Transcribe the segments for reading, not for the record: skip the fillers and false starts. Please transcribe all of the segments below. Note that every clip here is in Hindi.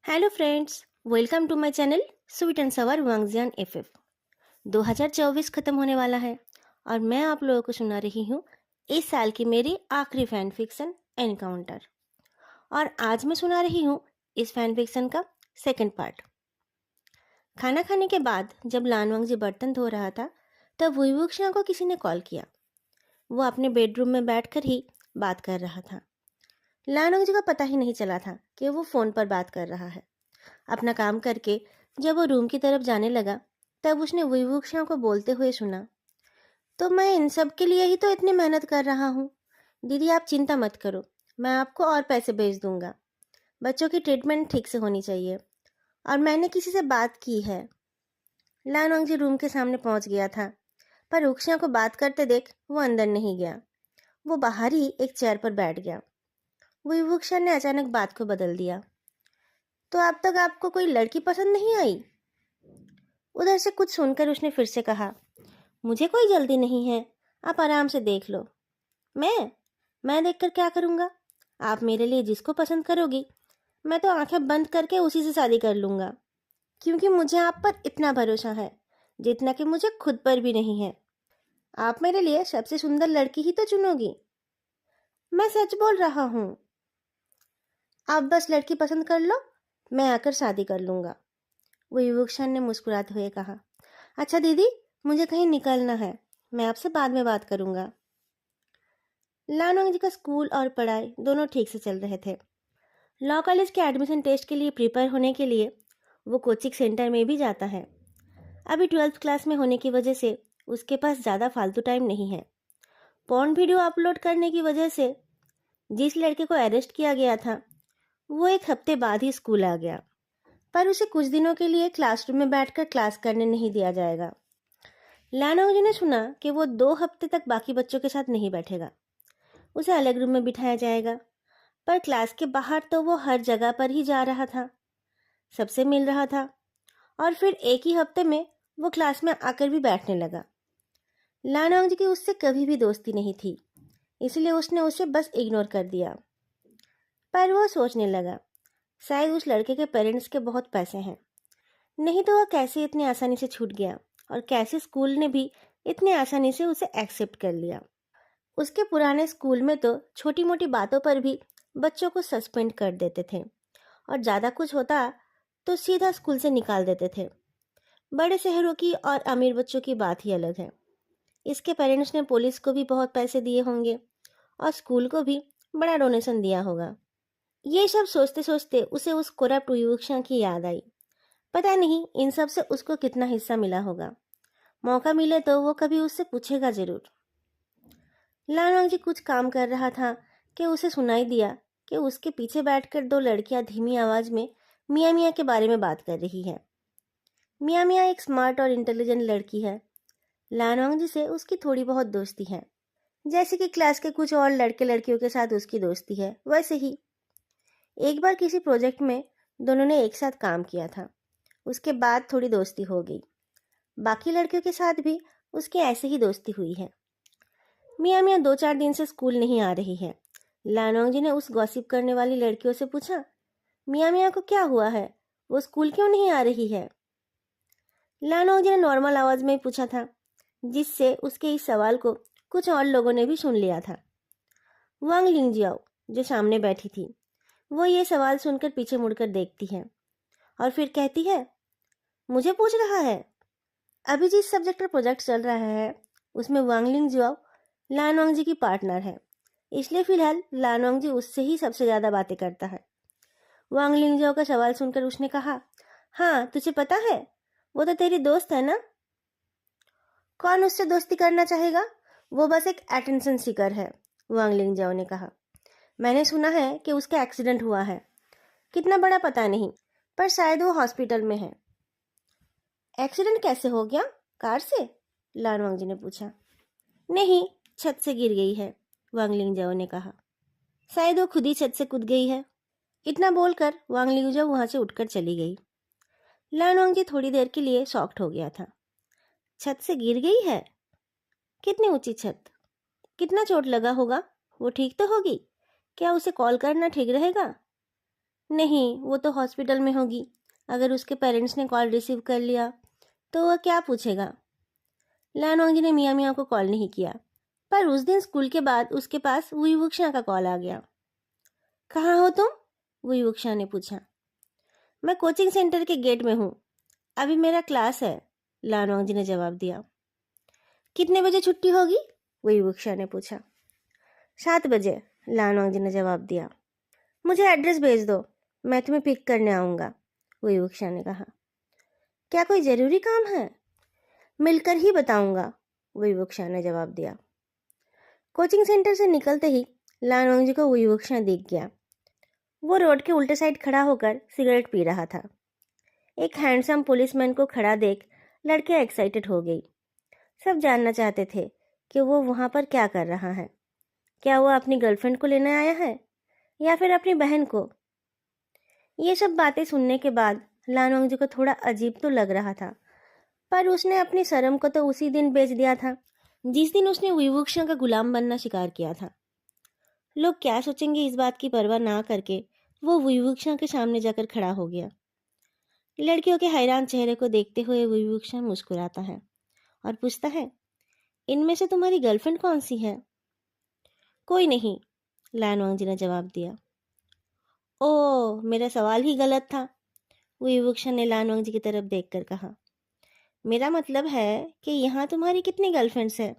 Hello friends, welcome to my channel sweet and sour Wangjian FF. 2024 खत्म होने वाला है और मैं आप लोगों को सुना रही हूँ इस साल की मेरी आखिरी फैन फिक्शन एनकाउंटर। और आज मैं सुना रही हूँ इस फैन फिक्शन का सेकंड पार्ट। खाना खाने के बाद जब लानवांग जी बर्तन धो रहा था तब वुईवुक्शिया को किसी ने कॉल किया। वो अपने बेडरूम में बैठकर ही बात कर रहा था। लानवांग जी को पता ही नहीं चला था कि वो फ़ोन पर बात कर रहा है। अपना काम करके जब वो रूम की तरफ जाने लगा तब उसने विवुक्षा को बोलते हुए सुना, तो मैं इन सब के लिए ही तो इतनी मेहनत कर रहा हूँ। दीदी आप चिंता मत करो, मैं आपको और पैसे भेज दूंगा। बच्चों की ट्रीटमेंट ठीक से होनी चाहिए और मैंने किसी से बात की है। लानोंग जी रूम के सामने पहुंच गया था, पर उक्षिया को बात करते देख वो अंदर नहीं गया। वो बाहर ही एक चेयर पर बैठ गया। विवुक्षा ने अचानक बात को बदल दिया, तो अब तक आपको कोई लड़की पसंद नहीं आई? उधर से कुछ सुनकर उसने फिर से कहा, मुझे कोई जल्दी नहीं है, आप आराम से देख लो। मैं देखकर क्या करूँगा? आप मेरे लिए जिसको पसंद करोगी मैं तो आंखें बंद करके उसी से शादी कर लूँगा, क्योंकि मुझे आप पर इतना भरोसा है जितना कि मुझे खुद पर भी नहीं है। आप मेरे लिए सबसे सुंदर लड़की ही तो चुनोगी। मैं सच बोल रहा हूँ। आप बस लड़की पसंद कर लो, मैं आकर शादी कर लूँगा। वो युवक्षण ने मुस्कुराते हुए कहा, अच्छा दीदी, मुझे कहीं निकलना है, मैं आपसे बाद में बात करूंगा। लानोंग जी का स्कूल और पढ़ाई दोनों ठीक से चल रहे थे। लॉ कॉलेज के एडमिशन टेस्ट के लिए प्रिपेयर होने के लिए वो कोचिंग सेंटर में भी जाता है। अभी 12th क्लास में होने की वजह से उसके पास ज़्यादा फालतू टाइम नहीं है। पॉर्न वीडियो अपलोड करने की वजह से जिस लड़के को अरेस्ट किया गया था वो एक हफ्ते बाद ही स्कूल आ गया, पर उसे कुछ दिनों के लिए क्लासरूम में बैठकर क्लास करने नहीं दिया जाएगा। लानोंग जी ने सुना कि वो 2 हफ्ते तक बाकी बच्चों के साथ नहीं बैठेगा, उसे अलग रूम में बिठाया जाएगा। पर क्लास के बाहर तो वो हर जगह पर ही जा रहा था, सबसे मिल रहा था और फिर एक ही हफ्ते में वो क्लास में आकर भी बैठने लगा। लानोंग जी की उससे कभी भी दोस्ती नहीं थी, इसलिए उसने उसे बस इग्नोर कर दिया। पर वो सोचने लगा, शायद उस लड़के के पेरेंट्स के बहुत पैसे हैं, नहीं तो वह कैसे इतनी आसानी से छूट गया और कैसे स्कूल ने भी इतनी आसानी से उसे एक्सेप्ट कर लिया। उसके पुराने स्कूल में तो छोटी मोटी बातों पर भी बच्चों को सस्पेंड कर देते थे और ज़्यादा कुछ होता तो सीधा स्कूल से निकाल देते थे। बड़े शहरों की और अमीर बच्चों की बात ही अलग है। इसके पेरेंट्स ने पुलिस को भी बहुत पैसे दिए होंगे और स्कूल को भी बड़ा डोनेशन दिया होगा। ये सब सोचते सोचते उसे उस करप्ट युवक्षा की याद आई। पता नहीं इन सब से उसको कितना हिस्सा मिला होगा। मौका मिले तो वो कभी उससे पूछेगा जरूर। लानवांग जी कुछ काम कर रहा था कि उसे सुनाई दिया कि उसके पीछे बैठकर 2 लड़कियां धीमी आवाज में मियाँ मियाँ के बारे में बात कर रही है। मियाँ मियाँ एक स्मार्ट और इंटेलिजेंट लड़की है। लानवांग जी से उसकी थोड़ी बहुत दोस्ती है, जैसे कि क्लास के कुछ और लड़के लड़कियों के साथ उसकी दोस्ती है वैसे ही। एक बार किसी प्रोजेक्ट में दोनों ने एक साथ काम किया था, उसके बाद थोड़ी दोस्ती हो गई। बाकी लड़कियों के साथ भी उसकी ऐसे ही दोस्ती हुई है। मियाँ मियाँ 2-4 दिन से स्कूल नहीं आ रही है। लानोंग जी ने उस गॉसिप करने वाली लड़कियों से पूछा, मियाँ मियाँ को क्या हुआ है, वो स्कूल क्यों नहीं आ रही है? लानोंग जी ने नॉर्मल आवाज में पूछा था, जिससे उसके इस सवाल को कुछ और लोगों ने भी सुन लिया था। वांग लिंगजियाओ जो सामने बैठी थी, वो ये सवाल सुनकर पीछे मुड़कर देखती है और फिर कहती है, मुझे पूछ रहा है? अभी जिस सब्जेक्ट पर प्रोजेक्ट चल रहा है उसमें वांग लिंगजियाओ लानवांग जी की पार्टनर है, इसलिए फिलहाल लानवांग जी उससे ही सबसे ज़्यादा बातें करता है। वांग लिंगजाओ का सवाल सुनकर उसने कहा, हाँ तुझे पता है, वो तो तेरी दोस्त है ना? कौन उससे दोस्ती करना चाहेगा, वो बस एक अटेंशन सीकर है, वांग लिंगजाओ ने कहा। मैंने सुना है कि उसका एक्सीडेंट हुआ है, कितना बड़ा पता नहीं, पर शायद वो हॉस्पिटल में है। एक्सीडेंट कैसे हो गया, कार से? लानवांग जी ने पूछा। नहीं, छत से गिर गई है, वांग लिंगजाओ ने कहा। शायद वो खुद ही छत से कूद गई है। इतना बोलकर वांग लिंगजाओ वहां से उठकर चली गई। लानवांग जी थोड़ी देर के लिए शॉक्ड हो गया था। छत से गिर गई है? कितनी ऊंची छत? कितना चोट लगा होगा? वो ठीक तो होगी? क्या उसे कॉल करना ठीक रहेगा? नहीं, वो तो हॉस्पिटल में होगी। अगर उसके पेरेंट्स ने कॉल रिसीव कर लिया तो वह क्या पूछेगा। लानवांगजी ने मियाँ मियाँ को कॉल नहीं किया, पर उस दिन स्कूल के बाद उसके पास वुई का कॉल आ गया। कहाँ हो तुम? वुई ने पूछा। मैं कोचिंग सेंटर के गेट में हूँ, अभी मेरा क्लास है, लानवांगजी ने जवाब दिया। कितने बजे छुट्टी होगी? वुई ने पूछा। 7 बजे, लानवांगजी ने जवाब दिया। मुझे एड्रेस भेज दो, मैं तुम्हें पिक करने आऊँगा, वुई ने कहा। क्या कोई ज़रूरी काम है? मिलकर ही बताऊँगा, वुई ने जवाब दिया। कोचिंग सेंटर से निकलते ही लानवांगजी को वुई दिख गया। वो रोड के उल्टे साइड खड़ा होकर सिगरेट पी रहा था। एक हैंडसम पुलिसमैन को खड़ा देख लड़के एक्साइटेड हो गई। सब जानना चाहते थे कि वो वहाँ पर क्या कर रहा है। क्या वो अपनी गर्लफ्रेंड को लेने आया है या फिर अपनी बहन को? ये सब बातें सुनने के बाद लानवांगजी को थोड़ा अजीब तो लग रहा था, पर उसने अपनी शर्म को तो उसी दिन बेच दिया था जिस दिन उसने विवक्षा का गुलाम बनना स्वीकार किया था। लोग क्या सोचेंगे इस बात की परवाह ना करके वो विवक्षा के सामने जाकर खड़ा हो गया। लड़कियों के हैरान चेहरे को देखते हुए विवक्षा मुस्कुराता है और पूछता है, इनमें से तुम्हारी गर्लफ्रेंड कौन सी है? कोई नहीं, लानवांगजी ने जवाब दिया। ओह, मेरा सवाल ही गलत था, विवक्षा ने लानवांगजी की तरफ देखकर कहा। मेरा मतलब है कि यहाँ तुम्हारी कितनी गर्लफ्रेंड्स है?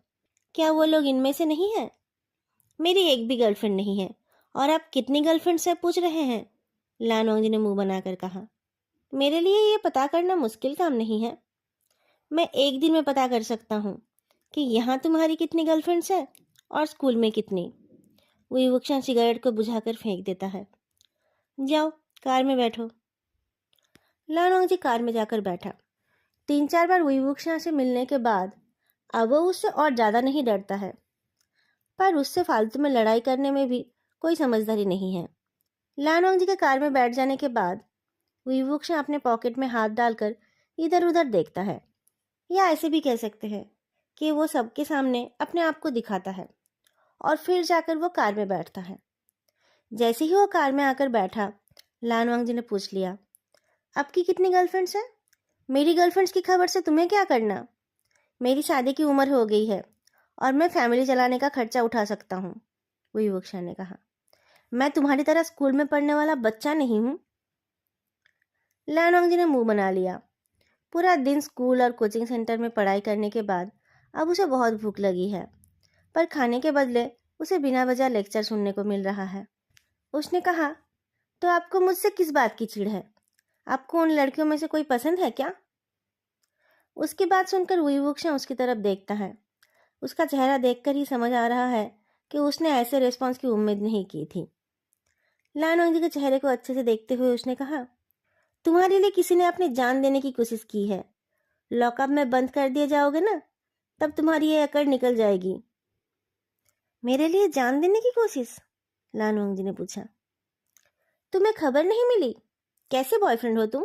क्या वो लोग इनमें से नहीं है? मेरी एक भी गर्लफ्रेंड नहीं है। और आप कितनी गर्लफ्रेंड से पूछ रहे हैं? लानवांगजी ने मुंह बनाकर कहा। मेरे लिए ये पता करना मुश्किल काम नहीं है। मैं एक दिन में पता कर सकता हूँ कि यहाँ तुम्हारी कितनी गर्लफ्रेंड्स है और स्कूल में कितनी। विवक्षा सिगरेट को बुझाकर फेंक देता है। जाओ, कार में बैठो। लानवांगजी कार में जाकर बैठा। 3-4 बार विवक्षा से मिलने के बाद अब वो उससे और ज़्यादा नहीं डरता है, पर उससे फालतू में लड़ाई करने में भी कोई समझदारी नहीं है। लानवांगजी के कार में बैठ जाने के बाद विवक्षा अपने पॉकेट में हाथ डालकर इधर उधर देखता है, या ऐसे भी कह सकते हैं कि वो सबके सामने अपने आप को दिखाता है, और फिर जाकर वो कार में बैठता है। जैसे ही वो कार में आकर बैठा, लानवांगजी ने पूछ लिया, आपकी कितनी गर्लफ्रेंड्स हैं? मेरी गर्लफ्रेंड्स की खबर से तुम्हें क्या करना? मेरी शादी की उम्र हो गई है और मैं फैमिली चलाने का खर्चा उठा सकता हूँ, विवक्षा ने कहा। मैं तुम्हारी तरह स्कूल में पढ़ने वाला बच्चा नहीं हूँ। लानवांगजी ने मुंह बना लिया। पूरा दिन स्कूल और कोचिंग सेंटर में पढ़ाई करने के बाद अब उसे बहुत भूख लगी है, पर खाने के बदले उसे बिना वजह लेक्चर सुनने को मिल रहा है। उसने कहा, तो आपको मुझसे किस बात की चिढ़ है? आपको उन लड़कियों में से कोई पसंद है क्या? उसकी बात सुनकर विवक्षा उसकी तरफ देखता है। उसका चेहरा देखकर ही समझ आ रहा है कि उसने ऐसे रिस्पॉन्स की उम्मीद नहीं की थी। लानवांगजी के चेहरे को अच्छे से देखते हुए उसने कहा, तुम्हारे लिए किसी ने अपनी जान देने की कोशिश की है। लॉकअप में बंद कर दिए जाओगे ना, तब तुम्हारी ये अकड़ निकल जाएगी। मेरे लिए जान देने की कोशिश? लानवांगजी ने पूछा। तुम्हें खबर नहीं मिली? कैसे बॉयफ्रेंड हो तुम?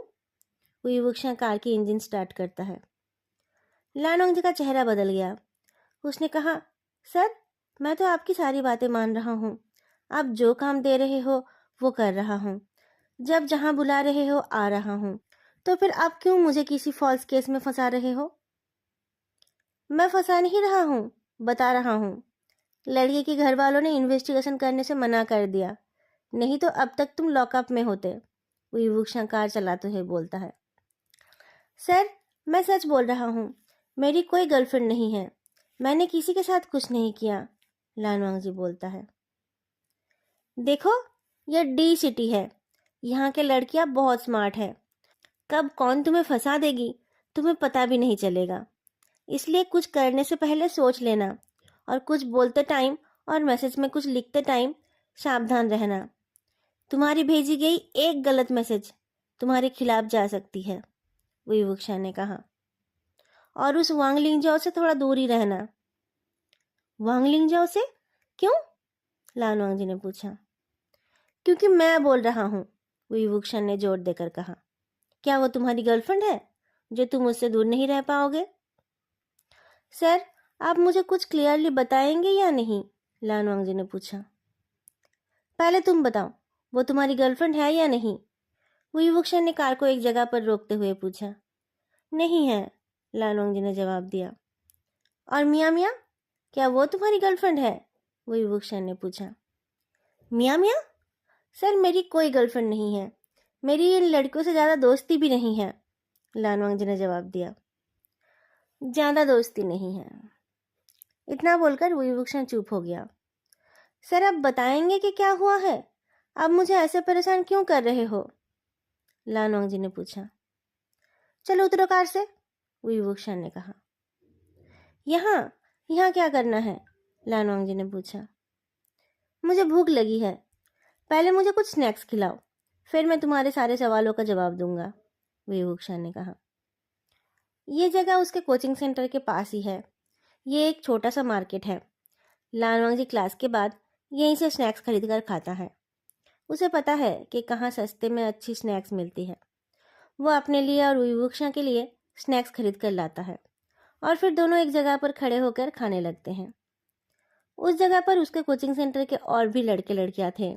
विवक्षा कार की इंजन स्टार्ट करता है। लानवांगजी का चेहरा बदल गया। उसने कहा, सर, मैं तो आपकी सारी बातें मान रहा हूँ। आप जो काम दे रहे हो वो कर रहा हूँ। जब जहाँ बुला रहे हो आ रहा हूँ। तो फिर आप क्यों मुझे किसी फॉल्स केस में फंसा रहे हो? मैं फंसा नहीं रहा हूँ, बता रहा हूँ। लड़के के घर वालों ने इन्वेस्टिगेशन करने से मना कर दिया, नहीं तो अब तक तुम लॉकअप में होते, विभूषण कार चलाते हुए बोलता है। सर, मैं सच बोल रहा हूँ, मेरी कोई गर्लफ्रेंड नहीं है। मैंने किसी के साथ कुछ नहीं किया, लानवांगजी बोलता है। देखो, यह डी सिटी है, यहाँ के लड़कियाँ बहुत स्मार्ट है। कब कौन तुम्हें फंसा देगी तुम्हें पता भी नहीं चलेगा। इसलिए कुछ करने से पहले सोच लेना, और कुछ बोलते टाइम और मैसेज में कुछ लिखते टाइम सावधान रहना। तुम्हारी भेजी गई एक गलत मैसेज तुम्हारे खिलाफ जा सकती है, विवक्षा ने कहा। और उस वांग लिंगजाओ से थोड़ा दूर ही रहना। वांग लिंगजाओ से? क्यों? लानवांगजी ने पूछा। क्योंकि मैं बोल रहा हूँ, विवक्षा ने जोर देकर कहा। क्या वो तुम्हारी गर्लफ्रेंड है जो तुम उससे दूर नहीं रह पाओगे? सर, आप मुझे कुछ क्लियरली बताएंगे या नहीं? लानवांगजी ने पूछा। पहले तुम बताओ, वो तुम्हारी गर्लफ्रेंड है या नहीं? वुईवुक्शन ने कार को एक जगह पर रोकते हुए पूछा। नहीं है, लानोंग जी ने जवाब दिया। और मियाँ मियाँ, क्या वो तुम्हारी गर्लफ्रेंड है? वुईवुक्शन ने पूछा। मियाँ मियाँ? सर, मेरी कोई गर्लफ्रेंड नहीं है। मेरी इन लड़कियों से ज़्यादा दोस्ती भी नहीं है, लानोंग जी ने जवाब दिया। ज़्यादा दोस्ती नहीं है। इतना बोलकर वुईवुक्शन चुप हो गया। सर, अब बताएंगे कि क्या हुआ है? अब मुझे ऐसे परेशान क्यों कर रहे हो? लानोंग जी ने पूछा। चलो उतरो कार से, वुईवुक्शन ने कहा। यहाँ यहाँ क्या करना है? लानोंग जी ने पूछा। मुझे भूख लगी है, पहले मुझे कुछ स्नैक्स खिलाओ, फिर मैं तुम्हारे सारे सवालों का जवाब दूंगा, वुईवुक्शन ने कहा। ये जगह उसके कोचिंग सेंटर के पास ही है। ये एक छोटा सा मार्केट है। लानोंग जी क्लास के बाद यहीं से स्नैक्स खरीद कर खाता है। उसे पता है कि कहाँ सस्ते में अच्छी स्नैक्स मिलती है। वो अपने लिए और वुईवुक्शन के लिए स्नैक्स खरीद कर लाता है और फिर दोनों एक जगह पर खड़े होकर खाने लगते हैं। उस जगह पर उसके कोचिंग सेंटर के और भी लड़के लड़कियां थे।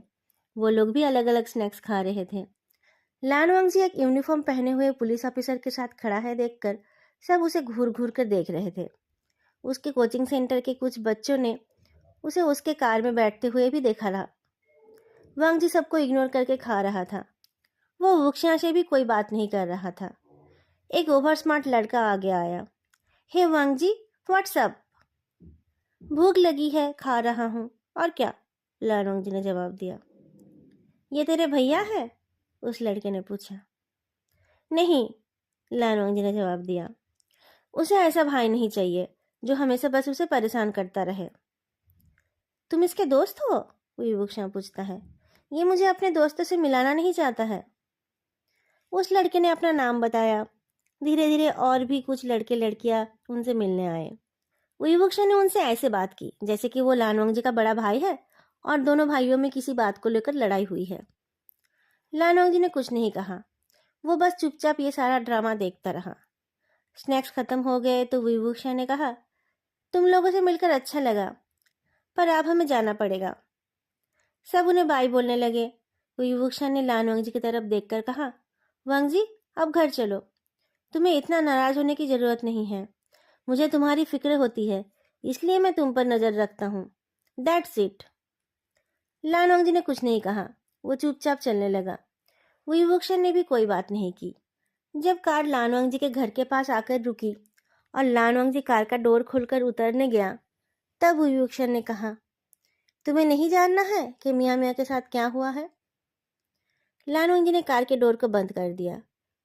वो लोग भी अलग अलग स्नैक्स खा रहे थे। लानोंग जी एक यूनिफॉर्म पहने हुए पुलिस ऑफिसर के साथ खड़ा है देखकर सब उसे घूर घूर कर देख रहे थे। उसके कोचिंग सेंटर के कुछ बच्चों ने उसे उसके कार में बैठते हुए भी देखा था। वांग जी सबको इग्नोर करके खा रहा था। वो वुक्शा से भी कोई बात नहीं कर रहा था। एक ओवर स्मार्ट लड़का आगे आया। हे वांग जी, व्हाट्स अप? भूख लगी है, खा रहा हूँ, और क्या, लानोंग जी ने जवाब दिया। ये तेरे भैया है? उस लड़के ने पूछा। नहीं, लानोंग जी ने जवाब दिया। उसे ऐसा भाई नहीं चाहिए जो हमेशा बस उसे परेशान करता रहे। तुम इसके दोस्त हो? वुईवुक्शा पूछता है। ये मुझे अपने दोस्तों से मिलाना नहीं चाहता है। उस लड़के ने अपना नाम बताया। धीरे धीरे और भी कुछ लड़के लड़कियां उनसे मिलने आए। वुईवुक्शा ने उनसे ऐसे बात की जैसे कि वो लानोंग जी का बड़ा भाई है और दोनों भाइयों में किसी बात को लेकर लड़ाई हुई है। लानोंग जी ने कुछ नहीं कहा। वो बस चुपचाप ये सारा ड्रामा देखता रहा। स्नैक्स खत्म हो गए तो वुईवुक्शा ने कहा, तुम लोगों से मिलकर अच्छा लगा, पर अब हमें जाना पड़ेगा। सब उन्हें बाय बोलने लगे। वुईवुक्शा ने लानोंग जी की तरफ देखकर कहा, वांग जी, अब घर चलो। तुम्हें इतना नाराज होने की जरूरत नहीं है। मुझे तुम्हारी फिक्र होती है, इसलिए मैं तुम पर नजर रखता हूँ। That's it. लानोंग जी ने कुछ नहीं कहा। वो चुपचाप चलने लगा। वुईवुक्शा ने भी कोई बात नहीं की। जब कार लानोंग जी के घर के पास आकर रुकी और लानोंग जी कार का डोर खोलकर उतरने गया, तब वुईवुक्शा ने कहा, तुम्हें नहीं जानना है कि मियाँ मियाँ के साथ क्या हुआ है? लानोंग जी ने कार के डोर को बंद कर दिया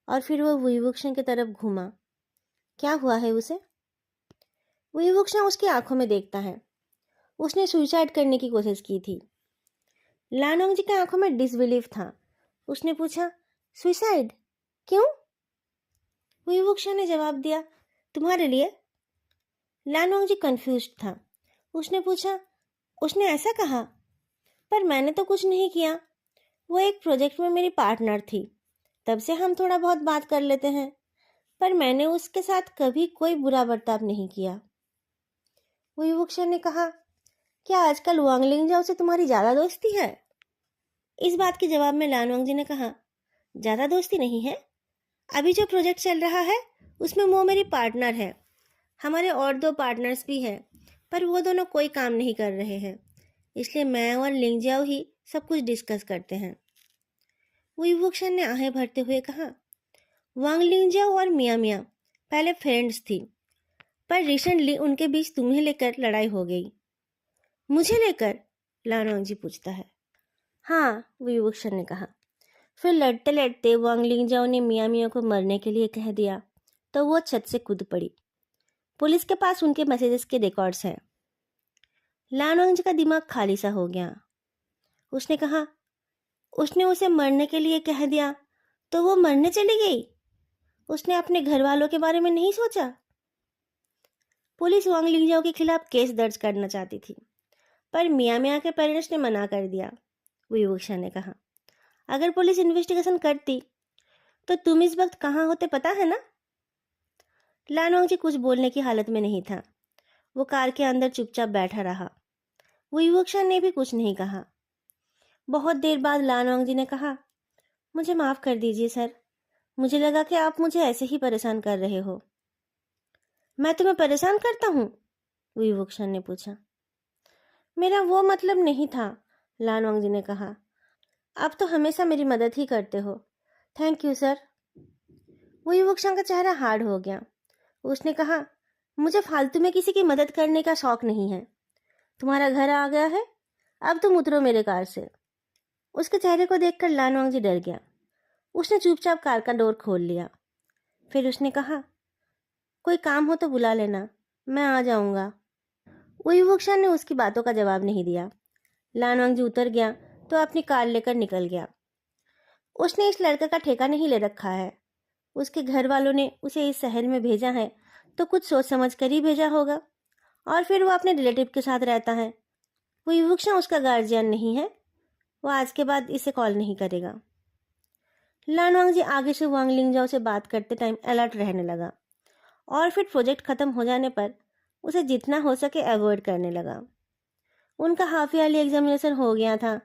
और फिर वो वुईवुक्शा की तरफ घूमा। क्या हुआ है उसे? वुईवुक्शा उसकी आंखों में देखता है। उसने सुसाइड करने की कोशिश की थी। लानोंग जी की आंखों में डिसबिलीफ था। उसने पूछा, सुसाइड? क्यों? वुईवुक्शा ने जवाब दिया, तुम्हारे लिए। लानोंग जी कंफ्यूज्ड था। उसने पूछा, उसने ऐसा कहा? पर मैंने तो कुछ नहीं किया। वो एक प्रोजेक्ट में मेरी पार्टनर थी, तब से हम थोड़ा बहुत बात कर लेते हैं, पर मैंने उसके साथ कभी कोई बुरा बर्ताव नहीं किया। वुईवुक्शा ने कहा, क्या आजकल वांग लिंगजाओ से तुम्हारी ज़्यादा दोस्ती है? इस बात के जवाब में लानोंग जी ने कहा, ज़्यादा दोस्ती नहीं है। अभी जो प्रोजेक्ट चल रहा है उसमें वो मेरी पार्टनर है। हमारे और दो पार्टनर्स भी हैं, पर वो दोनों कोई काम नहीं कर रहे हैं, इसलिए मैं और लिंगजाओ ही सब कुछ डिस्कस करते हैं। वुईवुक्शन ने आहें भरते हुए कहा, वांग लिंगजाओ और मियाँ मियाँ पहले फ्रेंड्स थी, पर रिसेंटली उनके बीच तुम्हें लेकर लड़ाई हो गई। मुझे लेकर? लानोंग जी पूछता है। हाँ, वुईवुक्शन ने कहा। फिर लड़ते लड़ते वांग लिंगजाओ ने मियाँ मियाँ को मरने के लिए कह दिया तो वो छत से कूद पड़ी। पुलिस के पास उनके मैसेजेस के रिकॉर्ड्स हैं। लानोंग जी का दिमाग खाली सा हो गया। उसने कहा, उसने उसे मरने के लिए कह दिया तो वो मरने चली गई? उसने अपने घर वालों के बारे में नहीं सोचा? पुलिस वांग लिंगजाओ के खिलाफ केस दर्ज करना चाहती थी, पर मियाँ मियाँ के पेरेंट्स ने मना कर दिया। वुईवुक्शा ने कहा, अगर पुलिस इन्वेस्टिगेशन करती तो तुम इस वक्त कहाँ होते पता है ना? लानोंग जी कुछ बोलने की हालत में नहीं था। वो कार के अंदर चुपचाप बैठा रहा। वुईवुक्शा ने भी कुछ नहीं कहा। बहुत देर बाद लानवांग जी ने कहा, मुझे माफ़ कर दीजिए सर, मुझे लगा कि आप मुझे ऐसे ही परेशान कर रहे हो। मैं तुम्हें परेशान करता हूँ? विभूषण ने पूछा। मेरा वो मतलब नहीं था, लानवांग जी ने कहा। आप तो हमेशा मेरी मदद ही करते हो। Thank you sir. विभूषण का चेहरा हार्ड हो गया। उसने कहा, मुझे फालतू में किसी की मदद करने का शौक नहीं है। तुम्हारा घर आ गया है, अब तुम उतरो मेरे कार से। उसके चेहरे को देखकर लानवांग जी डर गया। उसने चुपचाप कार का डोर खोल लिया। फिर उसने कहा, कोई काम हो तो बुला लेना, मैं आ जाऊंगा। विभूषण ने उसकी बातों का जवाब नहीं दिया। लानवांग जी उतर गया तो अपनी कार लेकर निकल गया। उसने इस लड़के का ठेका नहीं ले रखा है। उसके घर वालों ने उसे इस शहर में भेजा है तो कुछ सोच समझ कर ही भेजा होगा, और फिर वो अपने रिलेटिव के साथ रहता है। वो विभूषण उसका गार्जियन नहीं है। वो आज के बाद इसे कॉल नहीं करेगा। लानवांग जी आगे से वांग लिंगजाओ से बात करते टाइम अलर्ट रहने लगा, और फिर प्रोजेक्ट खत्म हो जाने पर उसे जितना हो सके अवॉइड करने लगा। उनका हाफ ईयरली एग्जामिनेशन हो गया था,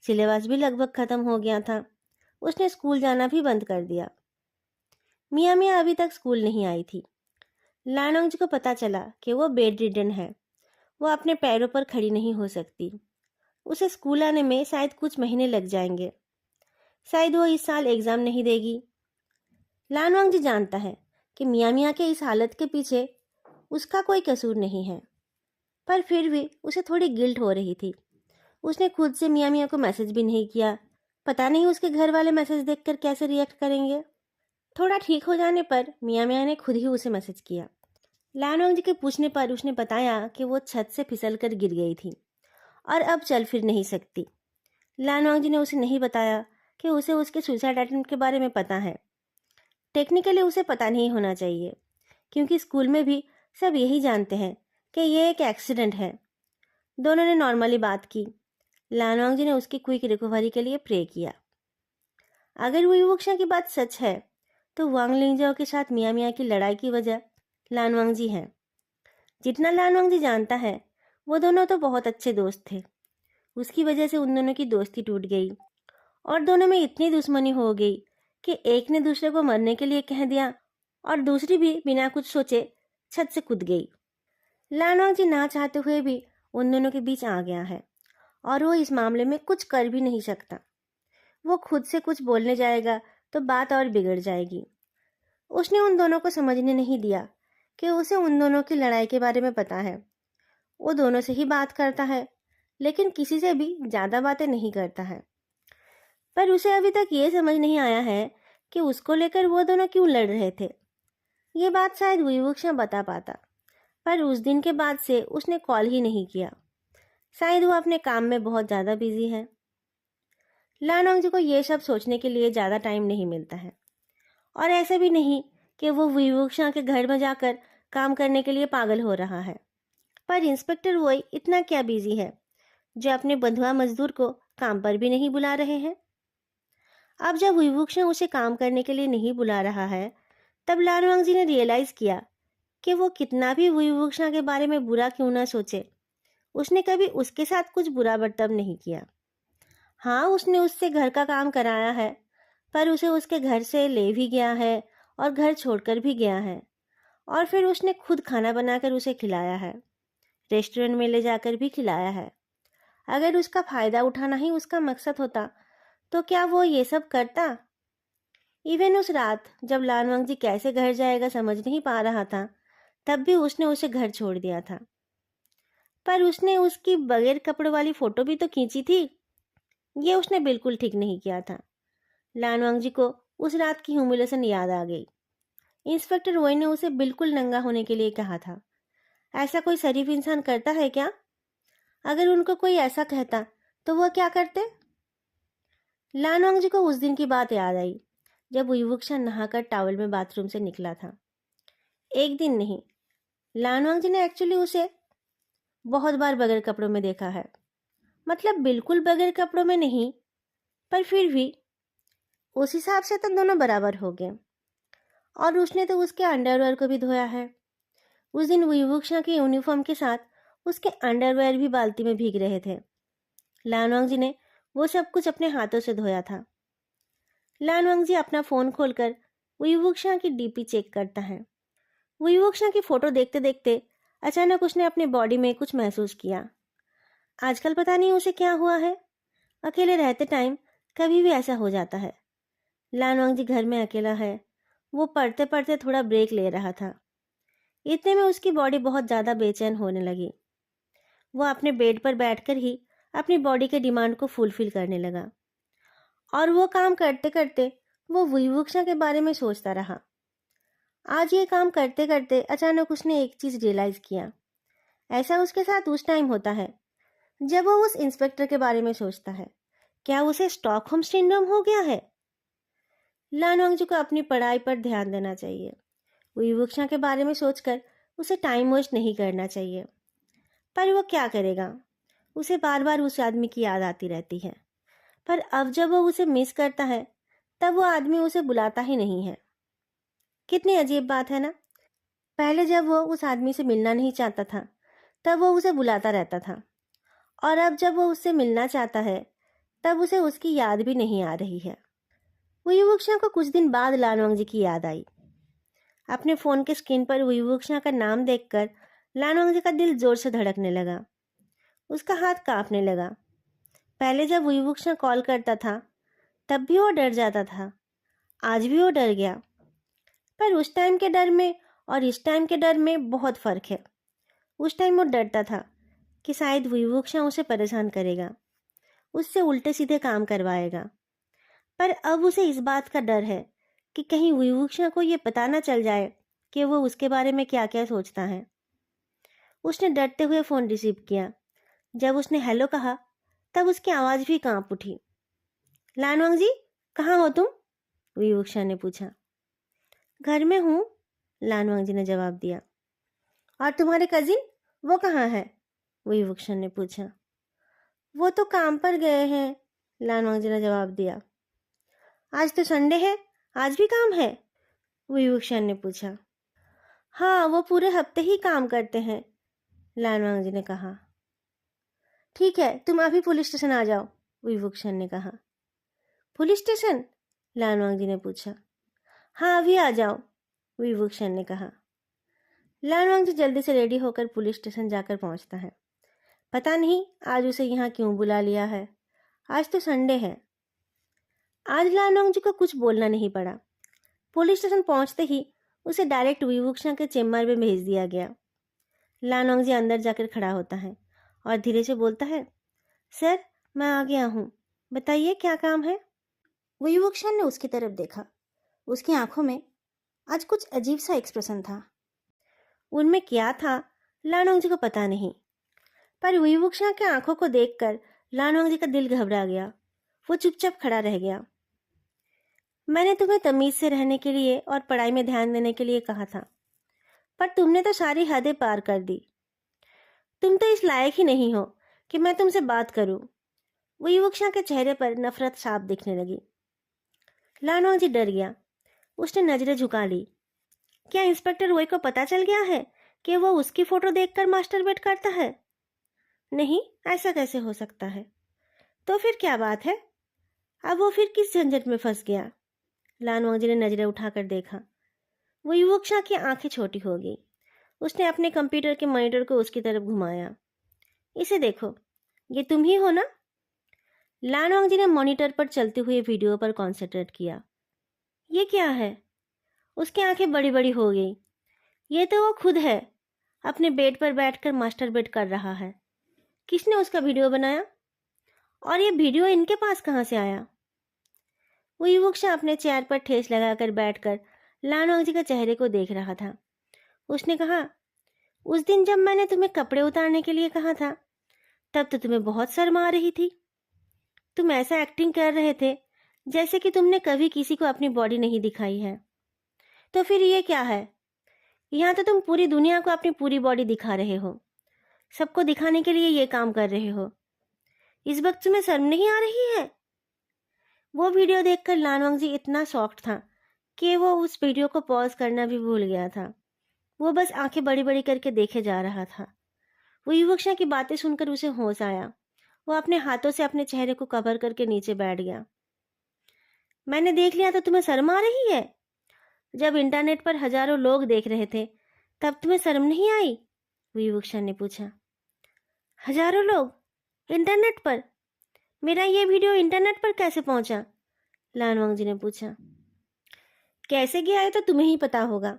सिलेबस भी लगभग खत्म हो गया था। उसने स्कूल जाना भी बंद कर दिया। मियाँ मियाँ अभी तक स्कूल नहीं आई थी। लानवांग जी को पता चला कि वो बेड रिडन है। वो अपने पैरों पर खड़ी नहीं हो सकती। उसे स्कूल आने में शायद कुछ महीने लग जाएंगे। शायद वो इस साल एग्ज़ाम नहीं देगी। लानवांग जी जानता है कि मियाँ मियाँ के इस हालत के पीछे उसका कोई कसूर नहीं है, पर फिर भी उसे थोड़ी गिल्ट हो रही थी। उसने खुद से मियाँ मियाँ को मैसेज भी नहीं किया। पता नहीं उसके घर वाले मैसेज देखकर कैसे रिएक्ट करेंगे। थोड़ा ठीक हो जाने पर मियाँ मियाँ ने खुद ही उसे मैसेज किया। लानवांग जी के पूछने पर उसने बताया कि वो छत से फिसल कर गिर गई थी और अब चल फिर नहीं सकती। लानवांग जी ने उसे नहीं बताया कि उसे उसके सुसाइड अटेम्प्ट के बारे में पता है। टेक्निकली उसे पता नहीं होना चाहिए, क्योंकि स्कूल में भी सब यही जानते हैं कि ये एक एक्सीडेंट है। दोनों ने नॉर्मली बात की। लानवांग जी ने उसकी क्विक रिकवरी के लिए प्रे किया। अगर विवक्षा की बात सच है तो वांग लिंगजाओ के साथ मियाँ मियाँ की लड़ाई की वजह लानवांग जी हैं। जितना लानवांग जी जानता है, वो दोनों तो बहुत अच्छे दोस्त थे। उसकी वजह से उन दोनों की दोस्ती टूट गई और दोनों में इतनी दुश्मनी हो गई कि एक ने दूसरे को मरने के लिए कह दिया और दूसरी भी बिना कुछ सोचे छत से कूद गई। लानवांग जी ना चाहते हुए भी उन दोनों के बीच आ गया है और वो इस मामले में कुछ कर भी नहीं सकता। वो खुद से कुछ बोलने जाएगा तो बात और बिगड़ जाएगी। उसने उन दोनों को समझने नहीं दिया कि उसे उन दोनों की लड़ाई के बारे में पता है। वो दोनों से ही बात करता है, लेकिन किसी से भी ज़्यादा बातें नहीं करता है। पर उसे अभी तक ये समझ नहीं आया है कि उसको लेकर वो दोनों क्यों लड़ रहे थे। ये बात शायद विवक्षा बता पाता, पर उस दिन के बाद से उसने कॉल ही नहीं किया। शायद वो अपने काम में बहुत ज़्यादा बिजी है। लानवांग जी को ये सब सोचने के लिए ज़्यादा टाइम नहीं मिलता है, और ऐसा भी नहीं कि वो विवक्षा के घर में जाकर काम करने के लिए पागल हो रहा है। पर इंस्पेक्टर वोई इतना क्या बिजी है जो अपने बंधुआ मजदूर को काम पर भी नहीं बुला रहे हैं। अब जब विभूषण उसे काम करने के लिए नहीं बुला रहा है, तब लानवांग जी ने रियलाइज किया कि वो कितना भी विभूषण के बारे में बुरा क्यों ना सोचे, उसने कभी उसके साथ कुछ बुरा बर्ताव नहीं किया। हाँ, उसने उससे घर का काम कराया है, पर उसे उसके घर से ले भी गया है और घर छोड़कर भी गया है, और फिर उसने खुद खाना बनाकर उसे खिलाया है, रेस्टोरेंट में ले जाकर भी खिलाया है। अगर उसका फ़ायदा उठाना ही उसका मकसद होता तो क्या वो ये सब करता। इवन उस रात जब लानवांग जी कैसे घर जाएगा समझ नहीं पा रहा था, तब भी उसने उसे घर छोड़ दिया था। पर उसने उसकी बगैर कपड़ों वाली फ़ोटो भी तो खींची थी। ये उसने बिल्कुल ठीक नहीं किया था। लानवांग जी को उस रात की ह्यूमिलेशन याद आ गई। इंस्पेक्टर वोई ने उसे बिल्कुल नंगा होने के लिए कहा था। ऐसा कोई शरीफ इंसान करता है क्या? अगर उनको कोई ऐसा कहता तो वह क्या करते? लानवांग जी को उस दिन की बात याद आई जब विवक्षा नहाकर टॉवल में बाथरूम से निकला था। एक दिन नहीं, लानवांग जी ने एक्चुअली उसे बहुत बार बगैर कपड़ों में देखा है। मतलब बिल्कुल बगैर कपड़ों में नहीं, पर फिर भी उस हिसाब से तो दोनों बराबर हो गए। और उसने तो उसके अंडरवेयर को भी धोया है। उस दिन विवक्षा के यूनिफॉर्म के साथ उसके अंडरवेयर भी बाल्टी में भीग रहे थे। लानवांग जी ने वो सब कुछ अपने हाथों से धोया था। लान वंगजी अपना फ़ोन खोलकर वुईवुक्शा की डीपी चेक करता है। वुईवुक्शा की फ़ोटो देखते देखते अचानक उसने अपनी बॉडी में कुछ महसूस किया। आजकल पता नहीं उसे क्या हुआ है, अकेले रहते टाइम कभी भी ऐसा हो जाता है। लान वंगजी घर में अकेला है। वो पढ़ते पढ़ते थोड़ा ब्रेक ले रहा था। इतने में उसकी बॉडी बहुत ज़्यादा बेचैन होने लगी। वो अपने बेड पर बैठकर ही अपनी बॉडी के डिमांड को फुलफिल करने लगा। और वो काम करते करते वो वुईवुक्शा के बारे में सोचता रहा। आज ये काम करते करते अचानक उसने एक चीज़ रियलाइज़ किया। ऐसा उसके साथ उस टाइम होता है जब वो उस इंस्पेक्टर के बारे में सोचता है। क्या उसे स्टॉकहोम सिंड्रोम हो गया है? लान वंगजू को अपनी पढ़ाई पर ध्यान देना चाहिए। वुईवुक्शा के बारे में सोचकर उसे टाइम वेस्ट नहीं करना चाहिए। पर वो क्या करेगा? उसे बार बार उस आदमी की याद आती रहती है। पर अब जब वो उसे मिस करता है तब वो आदमी उसे बुलाता ही नहीं है। कितनी अजीब बात है ना। पहले जब वो उस आदमी से मिलना नहीं चाहता था तब वो उसे बुलाता रहता था, और अब जब वो उससे मिलना चाहता है तब उसे उसकी याद भी नहीं आ रही है। वुईवुक्शा को कुछ दिन बाद लान वंगजी की याद आई। अपने फ़ोन के स्क्रीन पर वुईवुक्शा का नाम देखकर लान वंगजी का दिल जोर से धड़कने लगा। उसका हाथ कांपने लगा। पहले जब वुईवुक्शा कॉल करता था तब भी वो डर जाता था। आज भी वो डर गया। पर उस टाइम के डर में और इस टाइम के डर में बहुत फ़र्क है। उस टाइम वो डरता था कि शायद वुईवुक्शा उसे परेशान करेगा, उससे उल्टे सीधे काम करवाएगा। पर अब उसे इस बात का डर है कि कहीं वुईवुक्शा को ये पता ना चल जाए कि वो उसके बारे में क्या क्या सोचता है। उसने डरते हुए फ़ोन रिसीव किया। जब उसने हेलो कहा तब उसकी आवाज़ भी कांप उठी। लान वंगजी, कहाँ हो तुम? वुईवुक्शा ने पूछा। घर में हूँ, लान वंगजी ने जवाब दिया। और तुम्हारे कजिन, वो कहाँ है? वुईवुक्शा ने पूछा। वो तो काम पर गए हैं, लान वंगजी ने जवाब दिया। आज तो संडे है, आज भी काम है? वुईवुक्शा ने पूछा। हाँ, वो पूरे हफ्ते ही काम करते हैं, लान वंगजी ने कहा। ठीक है, तुम अभी पुलिस स्टेशन आ जाओ, वुईवुक्शा ने कहा। Police station? लान वंगजी ने पूछा। हाँ, अभी आ जाओ, वुईवुक्शा ने कहा। लान वंगजी जल्दी से रेडी होकर पुलिस स्टेशन जाकर पहुंचता है। पता नहीं आज उसे यहाँ क्यों बुला लिया है। आज तो संडे है। आज लान वंगजी को कुछ बोलना नहीं पड़ा। पुलिस स्टेशन पहुंचते ही उसे डायरेक्ट वुईवुक्शा के चेम्बर में भेज दिया गया। लान वंगजी अंदर जाकर खड़ा होता है और धीरे से बोलता है, सर, मैं आ गया हूँ, बताइए क्या काम है? वुईवुक्शा ने उसकी तरफ देखा। उसकी आंखों में आज कुछ अजीब सा एक्सप्रेशन था। उनमें क्या था लान वंगजी को पता नहीं, पर वुईवुक्शा के आंखों को देखकर लान वंगजी का दिल घबरा गया। वो चुपचाप खड़ा रह गया। मैंने तुम्हें तमीज़ से रहने के लिए और पढ़ाई में ध्यान देने के लिए कहा था, पर तुमने तो सारी हदें पार कर दी। तुम तो इस लायक ही नहीं हो कि मैं तुमसे बात करूं। वुईवुक्शा के चेहरे पर नफरत साफ दिखने लगी। लान वंगजी डर गया। उसने नजरें झुका ली। क्या इंस्पेक्टर रोय को पता चल गया है कि वो उसकी फोटो देखकर मास्टरबेट करता है? नहीं, ऐसा कैसे हो सकता है? तो फिर क्या बात है? अब वो फिर किस झंझट में फंस गया? लान वंगजी ने नजरें उठाकर देखा। वुईवुक्शा की आंखें छोटी हो गई। उसने अपने कंप्यूटर के मॉनिटर को उसकी तरफ घुमाया। इसे देखो, ये तुम ही हो ना? लान वंगजी ने मॉनिटर पर चलते हुए वीडियो पर कॉन्सेंट्रेट किया। ये क्या है? उसकी आंखें बड़ी बड़ी हो गई। ये तो वो खुद है, अपने बेड पर बैठकर मास्टरबेट कर रहा है। किसने उसका वीडियो बनाया? और ये वीडियो इनके पास कहाँ से आया? वुईवुक्शा अपने चेयर पर ठेस लगाकर बैठकर लान वंगजी के चेहरे को देख रहा था। उसने कहा, उस दिन जब मैंने तुम्हें कपड़े उतारने के लिए कहा था तब तो तुम्हें बहुत शर्म आ रही थी। तुम ऐसा एक्टिंग कर रहे थे जैसे कि तुमने कभी किसी को अपनी बॉडी नहीं दिखाई है। तो फिर ये क्या है? यहाँ तो तुम पूरी दुनिया को अपनी पूरी बॉडी दिखा रहे हो, सबको दिखाने के लिए ये काम कर रहे हो। इस वक्त तुम्हें शर्म नहीं आ रही है? वो वीडियो देखकर लान वंगजी इतना शॉक्ड था कि वो उस वीडियो को पॉज करना भी भूल गया था। वो बस आंखें बड़ी बड़ी करके देखे जा रहा था। वुईवुक्शा की बातें सुनकर उसे होश आया वो अपने हाथों से अपने चेहरे को कवर करके नीचे बैठ गया। मैंने देख लिया तो तुम्हें शर्म आ रही है? जब इंटरनेट पर हजारों लोग देख रहे थे तब तुम्हें शर्म नहीं आई? विभूषण ने पूछा। हजारों लोग इंटरनेट पर? मेरा ये वीडियो इंटरनेट पर कैसे पहुंचा? लानवांग जी ने पूछा। कैसे गया है तो तुम्हें ही पता होगा।